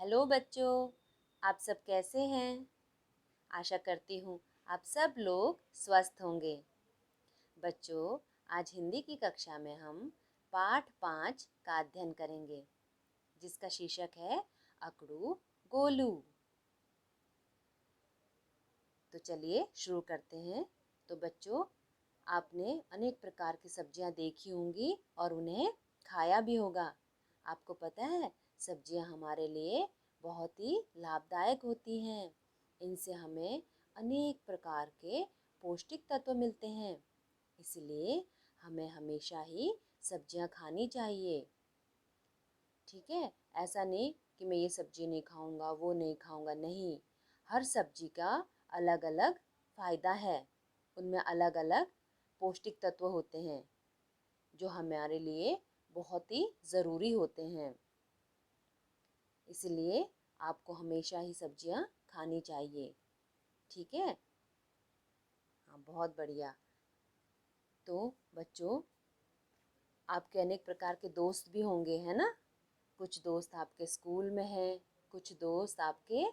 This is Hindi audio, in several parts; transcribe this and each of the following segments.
हेलो बच्चों, आप सब कैसे हैं? आशा करती हूँ आप सब लोग स्वस्थ होंगे। बच्चों, आज हिंदी की कक्षा में हम पाठ 5 का अध्ययन करेंगे, जिसका शीर्षक है अकड़ू गोलू। तो चलिए शुरू करते हैं। तो बच्चों, आपने अनेक प्रकार की सब्जियां देखी होंगी और उन्हें खाया भी होगा। आपको पता है, सब्जियां हमारे लिए बहुत ही लाभदायक होती हैं। इनसे हमें अनेक प्रकार के पौष्टिक तत्व मिलते हैं। इसलिए हमें हमेशा ही सब्जियां खानी चाहिए। ठीक है, ऐसा नहीं कि मैं ये सब्जी नहीं खाऊंगा, वो नहीं खाऊंगा, नहीं। हर सब्जी का अलग अलग फायदा है। उनमें अलग अलग पौष्टिक तत्व होते हैं जो हमारे लिए बहुत ही ज़रूरी होते हैं। इसलिए आपको हमेशा ही सब्जियां खानी चाहिए। ठीक है, हाँ, बहुत बढ़िया। तो बच्चों, आपके अनेक प्रकार के दोस्त भी होंगे, है ना? कुछ दोस्त आपके स्कूल में हैं, कुछ दोस्त आपके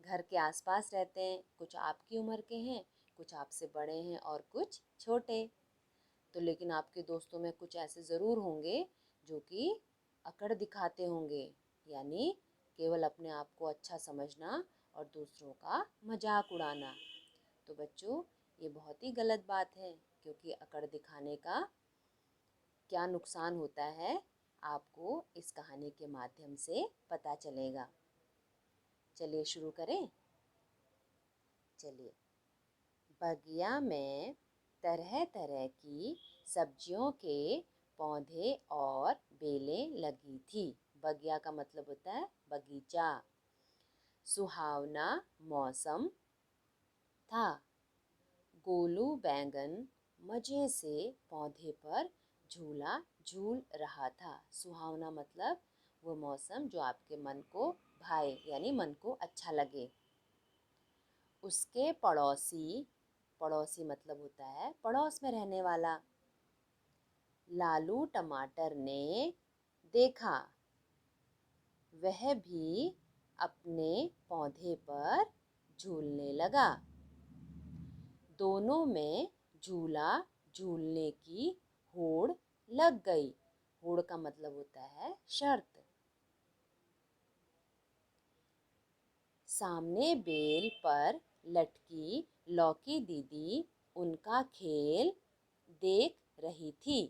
घर के आसपास रहते हैं, कुछ आपकी उम्र के हैं, कुछ आपसे बड़े हैं और कुछ छोटे। तो लेकिन आपके दोस्तों में कुछ ऐसे ज़रूर होंगे जो कि अकड़ दिखाते होंगे, यानी केवल अपने आप को अच्छा समझना और दूसरों का मजाक उड़ाना। तो बच्चों, ये बहुत ही गलत बात है, क्योंकि अकड़ दिखाने का क्या नुकसान होता है आपको इस कहानी के माध्यम से पता चलेगा। चलिए शुरू करें। चलिए। बगिया में तरह तरह की सब्जियों के पौधे और बेलें लगी थी। बगिया का मतलब होता है बगीचा। सुहावना मौसम था। गोलू बैंगन मजे से पौधे पर झूला झूल रहा था। सुहावना मतलब वो मौसम जो आपके मन को भाए, यानी मन को अच्छा लगे। उसके पड़ोसी, पड़ोसी मतलब होता है पड़ोस में रहने वाला, लालू टमाटर ने देखा। वह भी अपने पौधे पर झूलने लगा। दोनों में झूला झूलने की होड़ लग गई। होड़ का मतलब होता है शर्त। सामने बेल पर लटकी लौकी दीदी उनका खेल देख रही थी।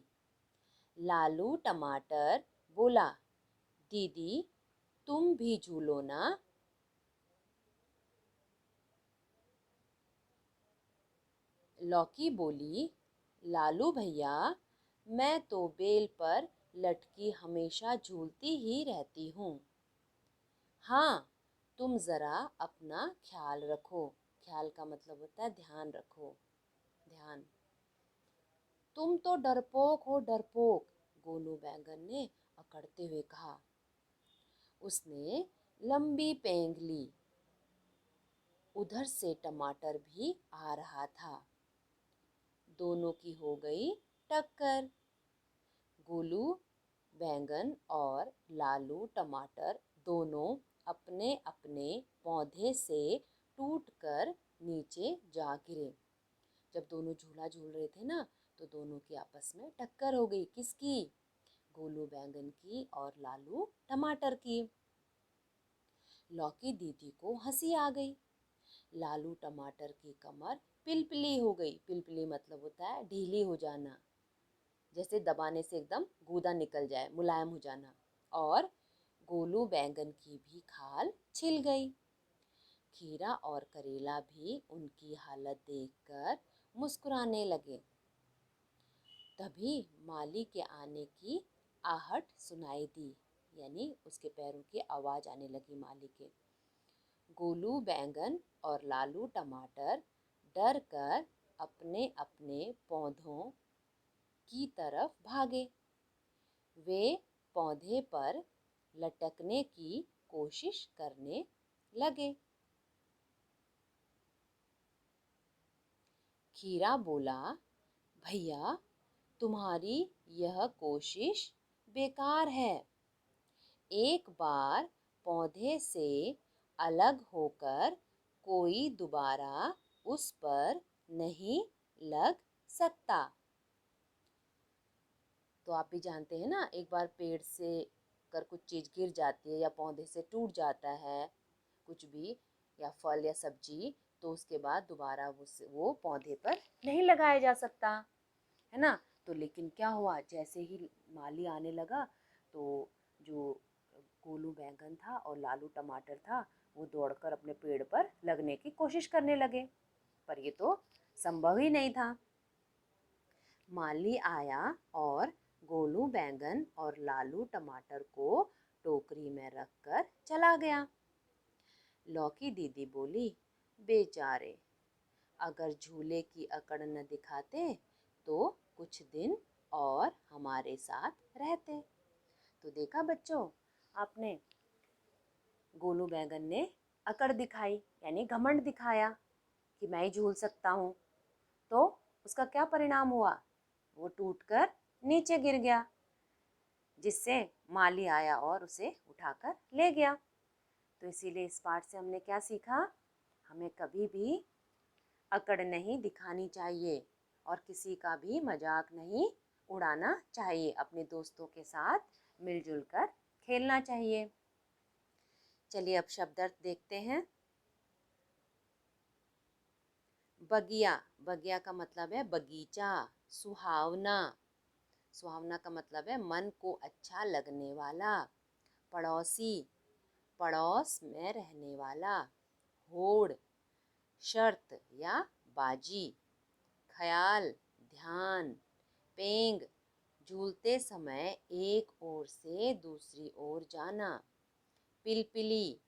लालू टमाटर बोला, दीदी तुम भी झूलो ना। लौकी बोली, लालू भैया मैं तो बेल पर लटकी हमेशा झूलती ही रहती हूँ। हाँ, तुम ज़रा अपना ख्याल रखो। ख्याल का मतलब होता है ध्यान रखो, ध्यान। तुम तो डरपोक हो, डरपोक, गोलू बैंगन ने अकड़ते हुए कहा। उसने लंबी पेंग ली। उधर से टमाटर भी आ रहा था। दोनों की हो गई टक्कर। गोलू बैंगन और लालू टमाटर दोनों अपने अपने पौधे से टूटकर नीचे जा गिरे। जब दोनों झूला झूल रहे थे ना, तो दोनों की आपस में टक्कर हो गई। किसकी? गोलू बैंगन की और लालू टमाटर की। लौकी दीदी को हंसी आ गई। लालू टमाटर की कमर पिलपिली हो गई। पिलपिली मतलब होता है ढीली हो जाना, जैसे दबाने से एकदम गूदा निकल जाए, मुलायम हो जाना। और गोलू बैंगन की भी खाल छिल गई। खीरा और करेला भी उनकी हालत देखकर मुस्कुराने लगे। तभी माली के आने की आहट सुनाई दी, यानी उसके पैरों की आवाज आने लगी माली के। गोलू बैंगन और लालू टमाटर डर कर अपने अपने पौधों की तरफ भागे। वे पौधे पर लटकने की कोशिश करने लगे। खीरा बोला, भैया तुम्हारी यह कोशिश बेकार है। एक बार पौधे से अलग होकर कोई दोबारा उस पर नहीं लग सकता। तो आप भी जानते हैं ना, एक बार पेड़ से कर कुछ चीज़ गिर जाती है या पौधे से टूट जाता है कुछ भी, या फल या सब्जी, तो उसके बाद दोबारा वो पौधे पर नहीं लगाया जा सकता है ना। तो लेकिन क्या हुआ, जैसे ही माली आने लगा तो जो गोलू बैंगन था और लालू टमाटर था वो दौड़कर अपने पेड़ पर लगने की कोशिश करने लगे, पर ये तो संभव ही नहीं था। माली आया और गोलू बैंगन और लालू टमाटर को टोकरी में रखकर चला गया। लौकी दीदी बोली, बेचारे, अगर झूले की अकड़ न दिखाते तो कुछ दिन और हमारे साथ रहते। तो देखा बच्चों आपने, गोलू बैंगन ने अकड़ दिखाई यानी घमंड दिखाया कि मैं ही झूल सकता हूँ, तो उसका क्या परिणाम हुआ, वो टूटकर नीचे गिर गया, जिससे माली आया और उसे उठाकर ले गया। तो इसीलिए इस पाठ से हमने क्या सीखा, हमें कभी भी अकड़ नहीं दिखानी चाहिए और किसी का भी मजाक नहीं उड़ाना चाहिए, अपने दोस्तों के साथ मिलजुल कर खेलना चाहिए। चलिए अब शब्दार्थ देखते हैं। बगिया, बगिया का मतलब है बगीचा। सुहावना, सुहावना का मतलब है मन को अच्छा लगने वाला। पड़ोसी, पड़ोस में रहने वाला। होड़, शर्त या बाजी। ख्याल, ध्यान। पेंग, झूलते समय एक ओर से दूसरी ओर जाना। पिलपिली,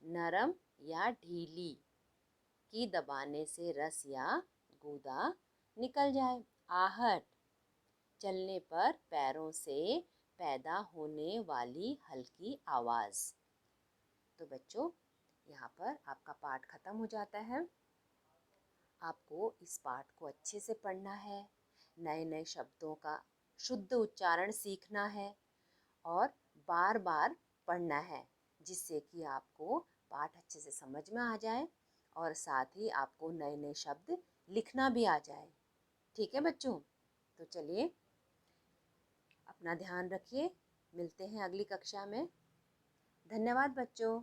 नरम या ढीली, की दबाने से रस या गूदा निकल जाए। आहट, चलने पर पैरों से पैदा होने वाली हल्की आवाज़। तो बच्चों यहाँ पर आपका पाठ खत्म हो जाता है। आपको इस पाठ को अच्छे से पढ़ना है, नए नए शब्दों का शुद्ध उच्चारण सीखना है और बार बार पढ़ना है, जिससे कि आपको पाठ अच्छे से समझ में आ जाए और साथ ही आपको नए नए शब्द लिखना भी आ जाए। ठीक है बच्चों, तो चलिए अपना ध्यान रखिए, मिलते हैं अगली कक्षा में। धन्यवाद बच्चों।